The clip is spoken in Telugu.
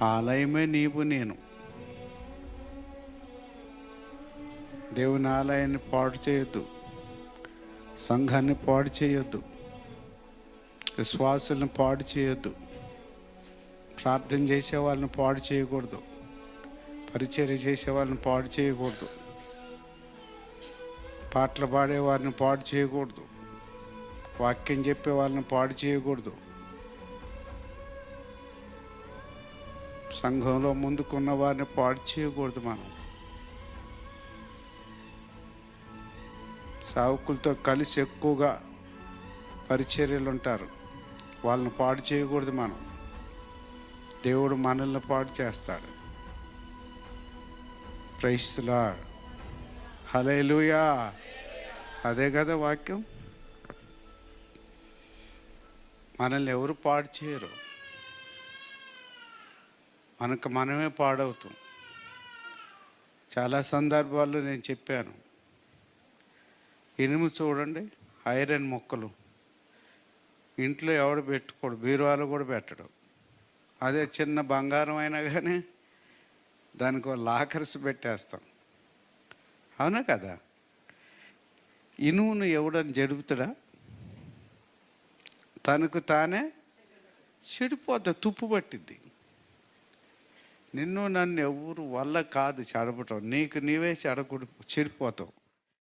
ఆలయమే నీవు నేను. దేవుని ఆలయాన్ని పాడు చేయొద్దు, సంఘాన్ని పాడు చేయొద్దు, విశ్వాసులను పాడు చేయొద్దు, ప్రార్థన చేసే వాళ్ళని పాడు చేయకూడదు, పరిచర్య చేసే వాళ్ళని పాడు చేయకూడదు, పాటలు పాడే వారిని పాడు చేయకూడదు, వాక్యం చెప్పే వాళ్ళని పాడు చేయకూడదు, సంఘంలో ముందుకున్న వారిని పాడు చేయకూడదు. మనం సావుకులతో కలిసి ఎక్కువగా పరిచర్యలు ఉంటారు, వాళ్ళని పాడు చేయకూడదు. మనం దేవుడు మనల్ని పాడు చేస్తాడు. ప్రైజ్ ది లార్డ్, హల్లెలూయా. అదే కదా వాక్యం. మనల్ని ఎవరు పాడు చేయరు, మనకు మనమే పాడవుతాం. చాలా సందర్భాల్లో నేను చెప్పాను, ఇనుము చూడండి, ఐరన్ ముక్కలు ఇంట్లో ఎవడు పెట్టుకోడు, బీరువాలో కూడా పెట్టడు. అదే చిన్న బంగారం అయినా కానీ దానికి లాకర్స్ పెట్టేస్తాం, అవునా కదా? ఇనుమును ఎవడని జడుపుతాడా? తనకు తానే చెడిపోతా, తుప్పు పట్టిద్ది. నిన్ను నన్ను ఎవరు వల్ల కాదు చెడపటం, నీకు నీవే చెడిపోతావు.